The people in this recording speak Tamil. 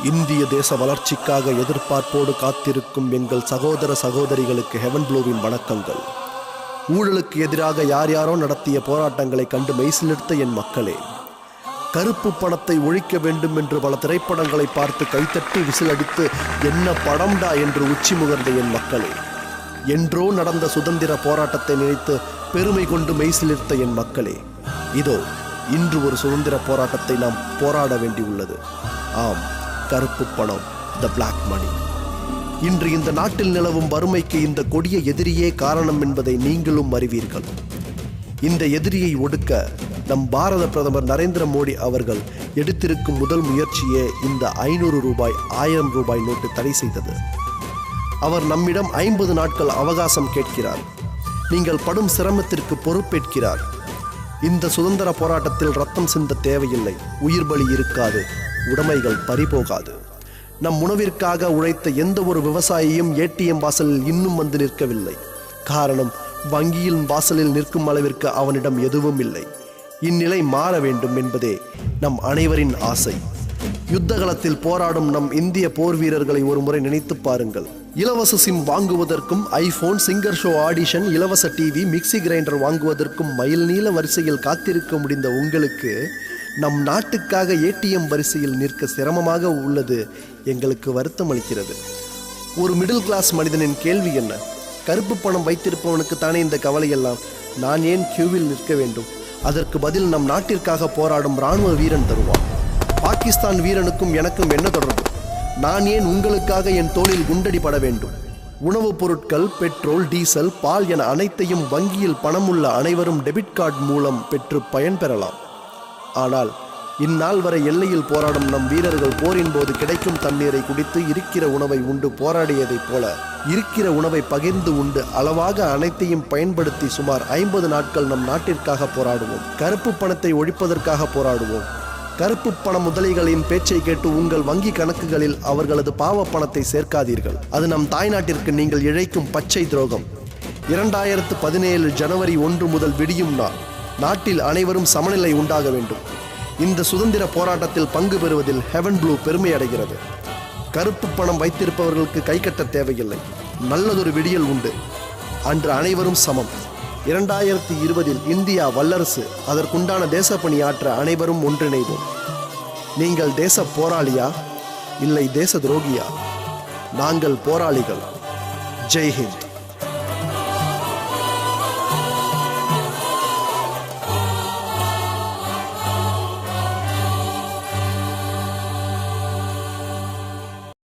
இந்திய தேச வளர்ச்சிக்காக எதிர்பார்ப்போடு காத்திருக்கும் எங்கள் சகோதர சகோதரிகளுக்கு ஹெவன் ப்ளூவின் வணக்கங்கள். ஊழலுக்கு எதிராக யார் யாரோ நடத்திய போராட்டங்களை கண்டு மெய்சிலிர்த்த என் மக்களே, கருப்பு பணத்தை ஒழிக்க வேண்டும் என்று பல திரைப்படங்களை பார்த்து கைத்தட்டி விசிலடித்து என்ன படம்டா என்று உச்சி முகர்ந்த என் மக்களே, என்றோ நடந்த சுதந்திர போராட்டத்தை நினைத்து பெருமை கொண்டு மெய்சிலிர்த்த என் மக்களே, இதோ இன்று ஒரு சுதந்திர போராட்டத்தை நாம் போராட வேண்டியுள்ளது. ஆம், கருப்பு பணம், த பிளாக் மணி. இன்று இந்த நாட்டில் நிலவும் வறுமைக்கு இந்த கொடிய எதிரியே காரணம் என்பதை நீங்களும் அறிவீர்கள். இந்த எதிரியை ஒடுக்க நம் பாரத பிரதமர் நரேந்திர மோடி அவர்கள் எடுத்திருக்கும் முதல் முயற்சியே இந்த 500 ரூபாய் 1000 ரூபாய் நோட்டு தடை செய்தது. அவர் நம்மிடம் 50 நாட்கள் அவகாசம் கேட்கிறார். நீங்கள் படும் சிரமத்திற்கு பொறுப்பேற்கிறார். இந்த சுதந்திர போராட்டத்தில் ரத்தம் சிந்த தேவையில்லை, உயிர் பலி இருக்காது, உடைமைகள் பறிபோகாது. நம் உணவிற்காக உழைத்த எந்த ஒரு விவசாயியும் ஏடிஎம் வாசலில் இன்னும் வந்து நிற்கவில்லை. காரணம், வங்கியின் வாசலில் நிற்கும் அளவிற்கு அவனிடம் எதுவும் இல்லை. இந்நிலை மாற வேண்டும் என்பதே நம் அனைவரின் ஆசை. யுத்தகலத்தில் போராடும் நம் இந்திய போர் வீரர்களை ஒரு முறை நினைத்து பாருங்கள். இலவச சிம் வாங்குவதற்கும் ஐபோன், சிங்கர் ஷோ ஆடிஷன், இலவச டிவி, மிக்சி கிரைண்டர் வாங்குவதற்கும் மைல் நீள வரிசையில் காத்திருக்க முடிந்த உங்களுக்கு நம் நாட்டுக்காக ஏடிஎம் வரிசையில் நிற்க சிரமமாக உள்ளது எங்களுக்கு வருத்தம் அளிக்கிறது. ஒரு மிடில் கிளாஸ் மனிதனின் கேள்வி என்ன? கருப்பு பணம் வைத்திருப்பவனுக்கு தானே இந்த கவலையெல்லாம். நான் ஏன் கியூவில் நிற்க வேண்டும்? அதற்கு பதில் நம் நாட்டிற்காக போராடும் இராணுவ வீரன் தருவான். பாகிஸ்தான் வீரனுக்கும் எனக்கும் என்ன தொடர்பு? நான் ஏன் உங்களுக்காக என் தோளில் குண்டடிபட வேண்டும்? உணவுப் பொருட்கள், பெட்ரோல், டீசல், பால் என அனைத்தையும் வங்கியில் பணம் உள்ள அனைவரும் டெபிட் கார்டு மூலம் பெற்று பயன்பெறலாம். ஆனால் இந்நாள் வரை எல்லையில் போராடும் நம் வீரர்கள் போரின் போது கிடைக்கும் தண்ணீரை குடித்து இருக்கிற உணவை உண்டு போராடியதைப் போல இருக்கிற உணவை பகிர்ந்து உண்டு அளவாக அனைத்தையும் பயன்படுத்தி சுமார் 50 நாட்கள் நம் நாட்டிற்காக போராடுவோம். கருப்பு பணத்தை ஒழிப்பதற்காக போராடுவோம். கருப்பு பண முதலைகளின் பேச்சை கேட்டு உங்கள் வங்கி கணக்குகளில் அவர்களது பாவ பணத்தை சேர்க்காதீர்கள். அது நம் தாய்நாட்டிற்கு நீங்கள் இழைக்கும் பச்சை துரோகம். 2017 ஜனவரி 1 முதல் விடியும் நாள். நாட்டில் அனைவரும் சமநிலை உண்டாக வேண்டும். இந்த சுதந்திர போராட்டத்தில் பங்கு பெறுவதில் ஹெவன் ப்ளூ பெருமை அடைகிறது. கருப்பு பணம் வைத்திருப்பவர்களுக்கு கை கட்ட தேவையில்லை. நல்லதொரு விடியல் உண்டு. அன்று அனைவரும் சமம். 2020 இந்தியா வல்லரசு. அதற்குண்டான தேசப்பணி ஆற்ற அனைவரும் ஒன்றிணைவோம். நீங்கள் தேச போராளியா இல்லை தேச துரோகியா? நாங்கள் போராளிகள். ஜெய் ஹிந்த்.